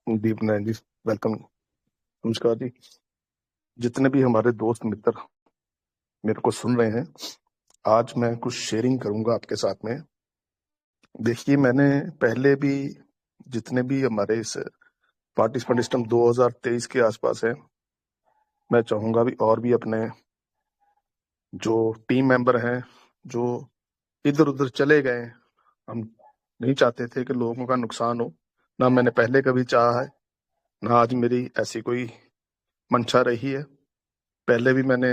दीप Narayan ji, welcome. नमस्कार जी। जितने भी हमारे दोस्त मित्र मेरे को सुन रहे हैं, आज मैं कुछ शेयरिंग करूंगा आपके साथ में। देखिए, मैंने पहले भी जितने भी हमारे इस पार्टिसिपेंट सिस्टम 2023 के आसपास है, मैं चाहूंगा भी और भी अपने जो टीम मेंबर हैं जो इधर उधर चले गए, हम नहीं चाहते थे कि लोगों का नुकसान हो। ना मैंने पहले कभी चाहा है, ना आज मेरी ऐसी कोई मंशा रही है। पहले भी मैंने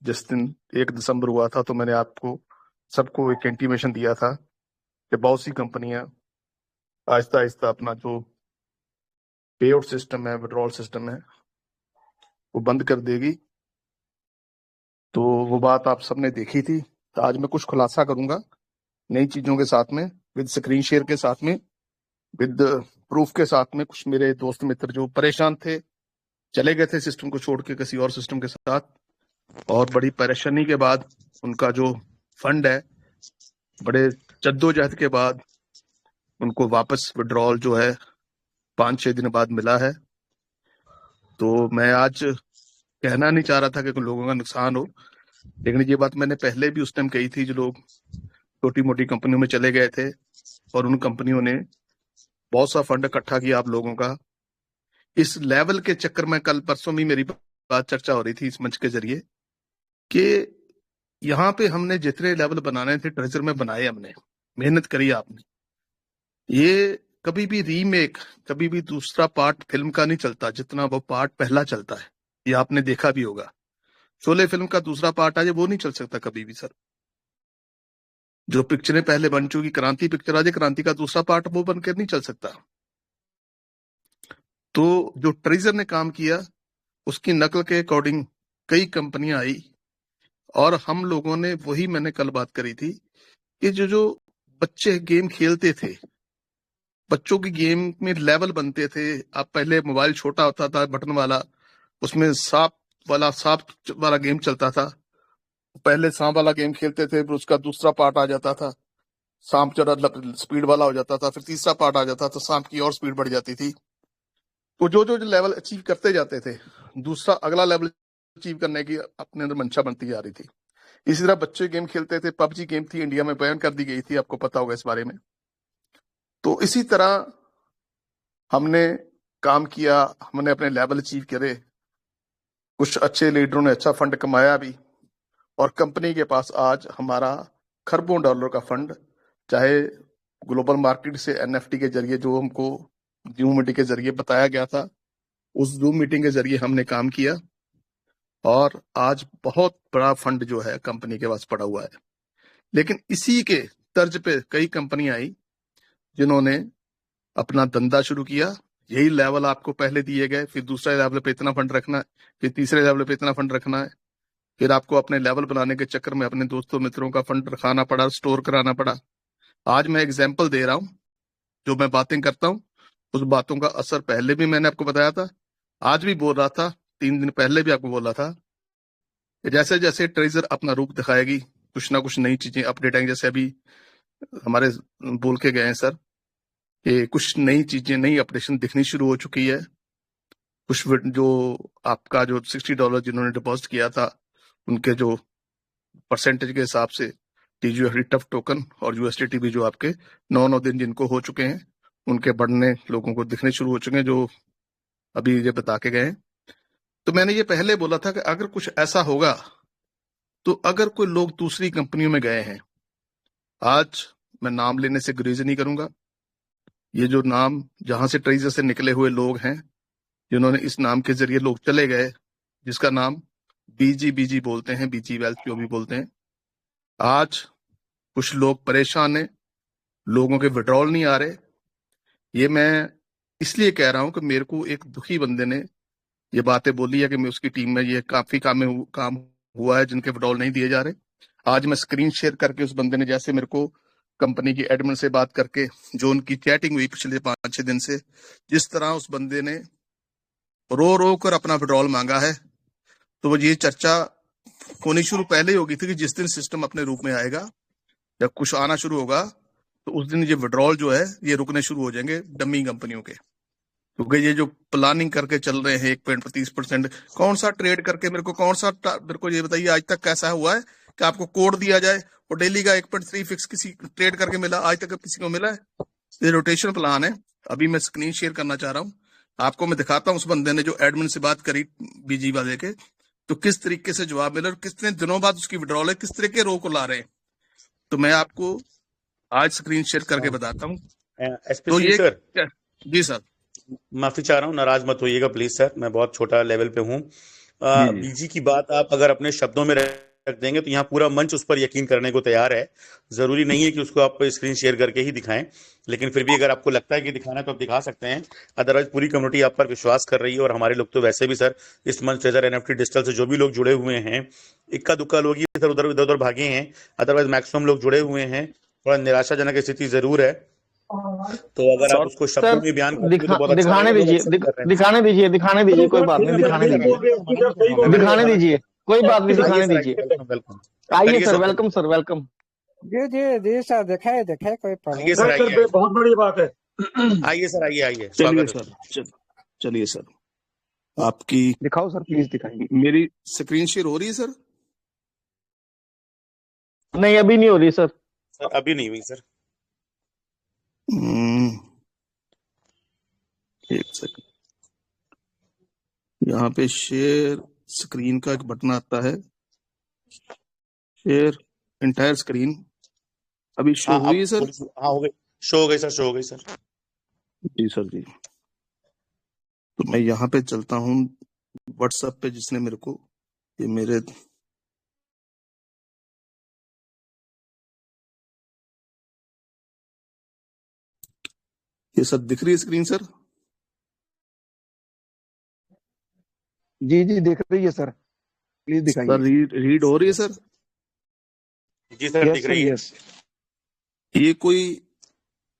जिस दिन 1 दिसंबर हुआ था तो मैंने आपको सबको एक इंटीमेशन दिया था कि बहुत सी कंपनियां आहिस्ता आहिस्ता अपना जो पे आउट सिस्टम है, विड्रॉल सिस्टम है, वो बंद कर देगी। तो वो बात आप सबने देखी थी। तो आज मैं कुछ खुलासा करूंगा नई चीजों के साथ में, विद स्क्रीन शेयर के साथ में, विद प्रूफ के साथ में। कुछ मेरे दोस्त मित्र जो परेशान थे, चले गए थे सिस्टम को छोड़ के किसी और सिस्टम के साथ, और बड़ी परेशानी के बाद उनका जो फंड है, बड़े जद्दोजहद के बाद उनको वापस विड्रॉल जो है 5-6 दिन बाद मिला है। तो मैं आज कहना नहीं चाह रहा था कि लोगों का नुकसान हो, लेकिन ये बात मैंने पहले भी उस टाइम कही थी। जो लोग छोटी मोटी कंपनियों में चले गए थे और उन कंपनियों ने बहुत सा फंड इकट्ठा किया आप लोगों का, इस लेवल के चक्कर में कल परसों भी मेरी बात चर्चा हो रही थी इस मंच के जरिए कि यहाँ पे हमने जितने लेवल बनाने थे ट्रेजर में बनाए, हमने मेहनत करी। आपने ये कभी भी रीमेक, कभी भी दूसरा पार्ट फिल्म का नहीं चलता जितना वो पार्ट पहला चलता है। ये आपने देखा भी होगा। शोले फिल्म का दूसरा पार्ट आज वो नहीं चल सकता कभी भी सर। जो पिक्चरें पहले बन चुकी, क्रांति पिक्चर आज, क्रांति का दूसरा पार्ट वो बनकर नहीं चल सकता। तो जो ट्रेजर ने काम किया उसकी नकल के अकॉर्डिंग कई कंपनियां आई, और हम लोगों ने वही, मैंने कल बात करी थी कि जो जो बच्चे गेम खेलते थे, बच्चों की गेम में लेवल बनते थे। आप पहले मोबाइल छोटा होता था बटन वाला, उसमें सांप वाला गेम चलता था। पहले सांप वाला गेम खेलते थे, फिर उसका दूसरा पार्ट आ जाता था, सांप जरा स्पीड वाला हो जाता था, फिर तीसरा पार्ट आ जाता था, सांप की और स्पीड बढ़ जाती थी। तो जो जो लेवल अचीव करते जाते थे, दूसरा अगला लेवल अचीव करने की अपने अंदर मंशा बनती जा रही थी। इसी तरह बच्चे गेम खेलते थे। पबजी गेम थी, इंडिया में बैन कर दी गई थी, आपको पता होगा इस बारे में। तो इसी तरह हमने काम किया, हमने अपने लेवल अचीव करे। कुछ अच्छे लीडरों ने अच्छा फंड कमाया भी, और कंपनी के पास आज हमारा खरबों डॉलर का फंड, चाहे ग्लोबल मार्केट से एनएफटी के जरिए जो हमको जूम मीटिंग के जरिए बताया गया था, उस जूम मीटिंग के जरिए हमने काम किया, और आज बहुत बड़ा फंड जो है कंपनी के पास पड़ा हुआ है। लेकिन इसी के तर्ज पे कई कंपनियां आई जिन्होंने अपना धंधा शुरू किया। यही लेवल आपको पहले दिए गए, फिर दूसरे लेवल पे इतना फंड रखना है, फिर तीसरे लेवल पे इतना फंड रखना है, फिर आपको अपने लेवल बनाने के चक्कर में अपने दोस्तों मित्रों का फंड रखाना पड़ा, स्टोर कराना पड़ा। आज मैं एग्जाम्पल दे रहा हूं, जो मैं बातें करता हूं उस बातों का असर पहले भी मैंने आपको बताया था, आज भी बोल रहा था, 3 दिन पहले भी आपको बोला था कि जैसे जैसे ट्रेजर अपना रूप दिखाएगी, कुछ ना कुछ नई चीजें अपडेट आएंगी। जैसे अभी हमारे बोल के गए हैं सर कि कुछ नई चीजें, नई अपडेशन दिखनी शुरू हो चुकी है। कुछ जो आपका जो $60 जिन्होंने डिपॉजिट किया था, उनके जो परसेंटेज के हिसाब से टीजीएफडी टफ टोकन और यूएसडीटी भी जो आपके 9 दिन जिनको हो चुके हैं, उनके बढ़ने लोगों को दिखने शुरू हो चुके हैं, जो अभी ये बता के गए हैं। तो मैंने ये पहले बोला था कि अगर कुछ ऐसा होगा, तो अगर कोई लोग दूसरी कंपनियों में गए हैं, आज मैं नाम लेने से गुरेज नहीं करूंगा। ये जो नाम जहां से ट्रेजर से निकले हुए लोग हैं, जिन्होंने इस नाम के जरिए लोग चले गए, जिसका नाम बीजी बोलते हैं, बीजी वेल्थ जो भी बोलते हैं, आज कुछ लोग परेशान हैं, लोगों के विड्रॉल नहीं आ रहे। ये मैं इसलिए कह रहा हूं कि मेरे को एक दुखी बंदे ने ये बातें बोली है कि मैं उसकी टीम में ये काफी काम हुआ है जिनके विड्रॉल नहीं दिए जा रहे। आज मैं स्क्रीन शेयर करके उस बंदे ने, जैसे मेरे को कंपनी की एडमिन से बात करके जो उनकी चैटिंग हुई पिछले 5-6 दिन से, जिस तरह उस बंदे ने रो रो कर अपना विड्रॉल मांगा है, तो वो ये चर्चा होनी शुरू पहले ही होगी थी कि जिस दिन सिस्टम अपने रूप में आएगा, जब कुछ आना शुरू होगा, तो उस दिन ये विड्रॉल जो है ये रुकने शुरू हो जाएंगे डमी कंपनियों के। क्योंकि ये जो प्लानिंग करके चल रहे हैं 1.30%, कौन सा ट्रेड करके मेरे को ये बताइए आज तक कैसा हुआ है कि आपको कोड दिया जाए और डेली का 1.3 फिक्स किसी ट्रेड करके मिला? आज तक किसी को मिला है? ये रोटेशन प्लान है। अभी मैं स्क्रीन शेयर करना चाह रहा हूँ आपको, मैं दिखाता हूँ उस बंदे ने जो एडमिन से बात करी बीजी वाले के, तो किस तरीके से जवाब मिला और कितने दिनों बाद उसकी विड्रॉल है, किस तरीके रो को ला रहे हैं। तो मैं आपको आज स्क्रीन शेयर करके बताता हूँ। एसपी तो सिंह ये सर, जी सर, माफी चाह रहा हूँ, नाराज मत होइएगा प्लीज सर, मैं बहुत छोटा लेवल पे हूँ। जी जी बीजी की बात आप अगर अपने शब्दों में रख देंगे तो यहाँ पूरा मंच उस पर यकीन करने को तैयार है। जरूरी नहीं है कि उसको आप स्क्रीन शेयर करके ही दिखाएं, लेकिन फिर भी अगर आपको लगता है कि दिखाना है तो आप दिखा सकते हैं। अदरवाइज पूरी कम्युनिटी आप पर विश्वास कर रही है, और हमारे लोग तो वैसे भी सर इस मंच ट्रेजर एनएफटी डिजिटल से जो भी लोग जुड़े हुए हैं, इक्का दुक्का लोग ही इधर उधर इधर उधर भागे हैं, अदरवाइज मैक्सिमम लोग जुड़े हुए हैं। थोड़ा निराशाजनक स्थिति जरूर है, तो अगर आप सर, उसको शब्दों में बयान करेंगे तो बहुत अच्छा दिखाने रहेगा। लोग दीजिए, एक्सेप्ट कर रहे हैं। दिखाने दीजिए, कोई बात नहीं, दिखाने दीजिए, दिखाने दीजिए, कोई बात नहीं, आइए दिखाने सर, दीजिए। Welcome welcome. आइए करिए sir, sir, welcome sir, welcome. जी जी जी सर, दिखाए दिखाए, कोई आइए प्रॉब्लम सर, नहीं। आइए बहुत बड़ी बात है। आइए सर, आइए आइए, चलिए स्वागत है सर, सर। चलिए सर, आपकी दिखाओ सर, प्लीज दिखाइए। मेरी स्क्रीन शेयर हो रही है सर? नहीं, अभी नहीं हो रही सर। सर अभी नहीं हुई सर। हम्म, एक सेकंड। यहाँ पे शेयर स्क्रीन का एक बटन आता है, शेयर एंटायर स्क्रीन। अभी शो हाँ हुई अब है सर? हाँ हो गई, शो हो गई सर, शो हो गई सर। जी सर जी। तो मैं यहाँ पे चलता हूँ व्हाट्सएप पे, जिसने मेरे को ये मेरे ये सब दिख रही है स्क्रीन सर? जी जी, दिख रही है सर, प्लीज सर दिखाइए। रीड हो रही है सर? जी सर, दिख यस सर, रही है। यस। ये कोई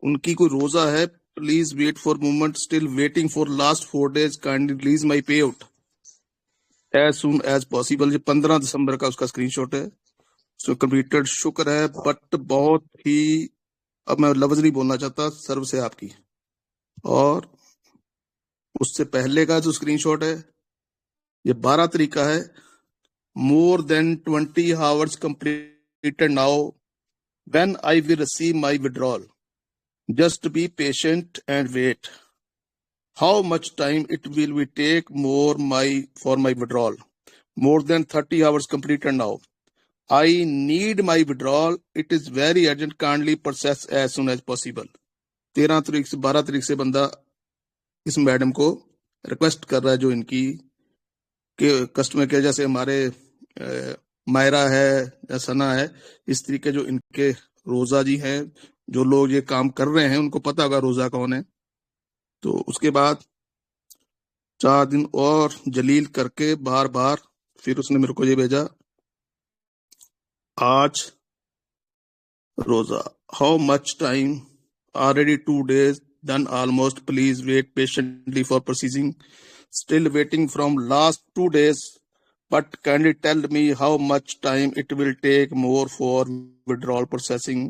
उनकी कोई रोजा है, please wait for movement, still waiting for last 4 days, kindly release my pay out as soon as possible. ये 15 दिसंबर का उसका स्क्रीनशॉट है। सो कंप्लीटेड, शुक्र है, बट बहुत ही, अब मैं लफ्ज नहीं बोलना चाहता, सर्व से आपकी। और उससे पहले का जो स्क्रीनशॉट है ये 12 तारीख का है। More than 20 hours completed now, when I will receive my withdrawal, just be patient and wait. How much time it will be take for my withdrawal? More than 30 hours completed now. I need my withdrawal. It is very urgent. Kindly process as soon as possible. 13 तारीख से 12 तारीख से बंदा इस madam को request कर रहा है, जो इनकी के कस्टमर केयर, जैसे हमारे मायरा है या सना है, इस तरीके जो इनके रोजा जी हैं, जो लोग ये काम कर रहे हैं उनको पता होगा रोजा कौन है। तो उसके बाद 4 दिन और जलील करके बार बार फिर उसने मेरे को ये भेजा, आज रोजा, how much time, already 2 days done almost, please wait patiently for processing, still waiting from last 2 days, but can you tell me how much time it will take more for withdrawal processing?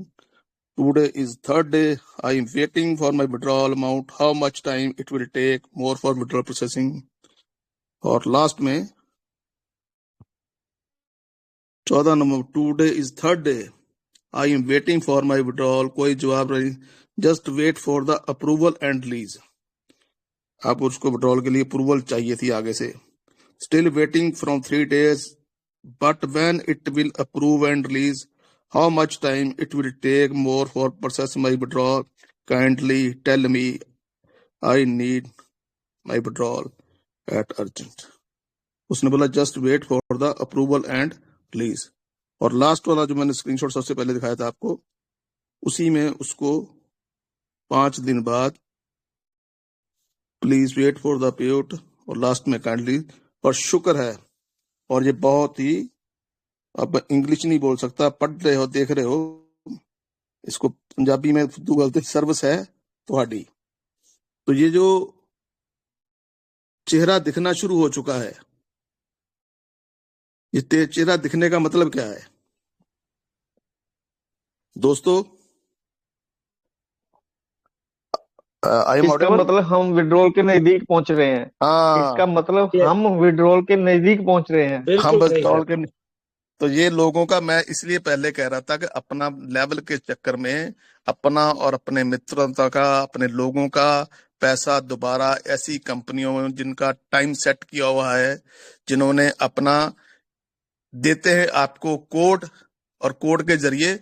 Today is third day, I am waiting for my withdrawal amount, how much time it will take more for withdrawal processing? और last में 14 नंबर, today is third day, I am waiting for my withdrawal, कोई जवाब नहीं, just wait for the approval and release. आप उसको withdrawal के लिए अप्रूवल चाहिए थी आगे से। Still waiting from 3 days, but when it will approve and release, how much time it will take more for process my withdrawal, kindly tell me, I need my withdrawal at urgent. उसने बोला just wait for the approval and release. और last वाला जो मैंने screenshot सबसे पहले दिखाया था आपको, उसी में उसको 5 दिन बाद please wait for the pay out, और लास्ट में काइंडली। और शुक्र है, और ये बहुत ही, अब इंग्लिश नहीं बोल सकता, पढ़ रहे हो, देख रहे हो, इसको पंजाबी में बोलते सर्विस है तुम्हारी। तो ये जो चेहरा दिखना शुरू हो चुका है, ये चेहरा दिखने का मतलब क्या है दोस्तों? आई एम इसका ऑडिबल? मतलब हम विड्रॉल के नजदीक पहुंच रहे हैं। इसका हाँ, मतलब ये हम विड्रॉल के नजदीक पहुंच रहे हैं। हम बिल्कुल बस सही कॉल सर। के। तो ये लोगों का, मैं इसलिए पहले कह रहा था कि अपना लेवल के चक्कर में अपना और अपने मित्रता का, अपने लोगों का पैसा दोबारा ऐसी कंपनियों में जिनका टाइम सेट किया हुआ है, जिन्होंने अपना देते हैं आपको कोड, और कोड के जरिए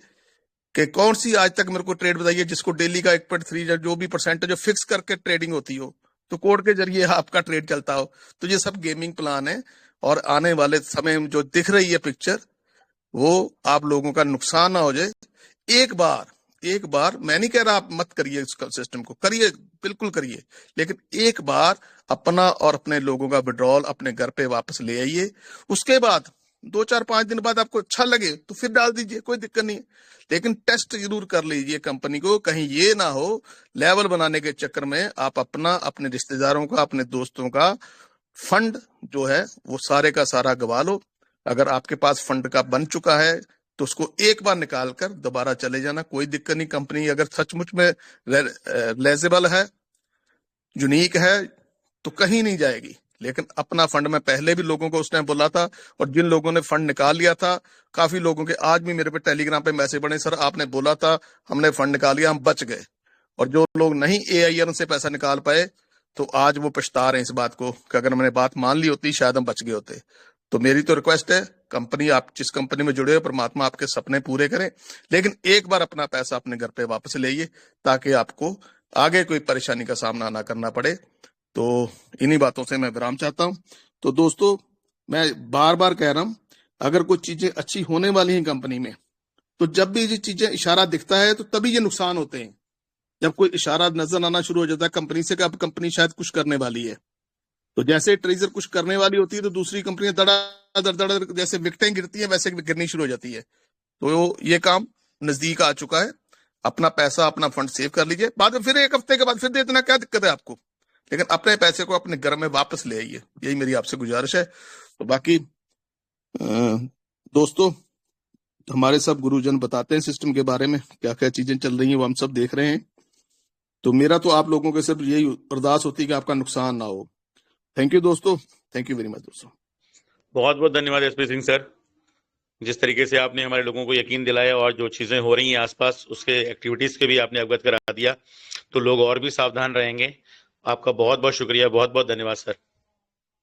कि कौन सी आज तक मेरे को ट्रेड बताइए जिसको डेली का 1.3 या जो भी परसेंटेज जो फिक्स करके ट्रेडिंग होती हो, तो कोड के जरिए आपका ट्रेड चलता हो। तो ये सब गेमिंग प्लान है, और आने वाले समय में जो दिख रही है पिक्चर, वो आप लोगों का नुकसान ना हो जाए। एक बार मैं नहीं कह रहा आप मत करिए इस सिस्टम को, करिए, बिल्कुल करिए, लेकिन एक बार अपना और अपने लोगों का विड्रॉल अपने घर पे वापस ले आइए। उसके बाद 2-4-5 दिन बाद आपको अच्छा लगे तो फिर डाल दीजिए, कोई दिक्कत नहीं है, लेकिन टेस्ट जरूर कर लीजिए कंपनी को। कहीं ये ना हो लेवल बनाने के चक्कर में आप अपना, अपने रिश्तेदारों का, अपने दोस्तों का फंड जो है वो सारे का सारा गवा लो। अगर आपके पास फंड का बन चुका है तो उसको एक बार निकाल कर दोबारा चले जाना, कोई दिक्कत नहीं। कंपनी अगर सचमुच में लेजेबल है, यूनिक है, तो कहीं नहीं जाएगी। लेकिन अपना फंड, मैं पहले भी लोगों को उस टाइम बोला था, और जिन लोगों ने फंड निकाल लिया था, काफी लोगों के आज भी मेरे पे टेलीग्राम पे मैसेज बने, सर आपने बोला था, हमने फंड निकाल लिया, हम बच गए। और जो लोग नहीं AIN से पैसा निकाल पाए, तो आज वो पछता रहे हैं इस बात को कि अगर मैंने बात मान ली होती शायद हम बच गए होते। तो मेरी तो रिक्वेस्ट है, कंपनी, आप जिस कंपनी में जुड़े हो, परमात्मा आपके सपने पूरे करें, लेकिन एक बार अपना पैसा अपने घर पे वापस ले आइए, ताकि आपको आगे कोई परेशानी का सामना ना करना पड़े। तो इन्हीं बातों से मैं विराम चाहता हूं। तो दोस्तों, मैं बार बार कह रहा हूं, अगर कोई चीजें अच्छी होने वाली हैं कंपनी में, तो जब भी ये चीजें इशारा दिखता है तो तभी ये नुकसान होते हैं। जब कोई इशारा नजर आना शुरू हो जाता है कंपनी से कि अब कंपनी शायद कुछ करने वाली है, तो जैसे ट्रेजर कुछ करने वाली होती है तो दूसरी कंपनियां दड़ा जैसे विकटें गिरती है वैसे गिरनी शुरू हो जाती है। तो ये काम नजदीक आ चुका है। अपना पैसा, अपना फंड सेव कर लीजिए, बाद में फिर एक हफ्ते के बाद फिर दे देना, क्या दिक्कत है आपको, लेकिन अपने पैसे को अपने घर में वापस ले आइए, यही मेरी आपसे गुजारिश है। तो बाकी दोस्तों, हमारे सब गुरुजन बताते हैं सिस्टम के बारे में, क्या क्या चीजें चल रही हैं वो हम सब देख रहे हैं। तो मेरा तो आप लोगों के सिर्फ यही अरदास होती है कि आपका नुकसान ना हो। थैंक यू दोस्तों, थैंक यू वेरी मच दोस्तों। बहुत बहुत धन्यवाद SP सिंह सर, जिस तरीके से आपने हमारे लोगों को यकीन दिलाया और जो चीजें हो रही हैं आसपास उसके एक्टिविटीज के भी आपने अवगत करा दिया, तो लोग और भी सावधान रहेंगे। आपका बहुत बहुत शुक्रिया, बहुत बहुत धन्यवाद सर।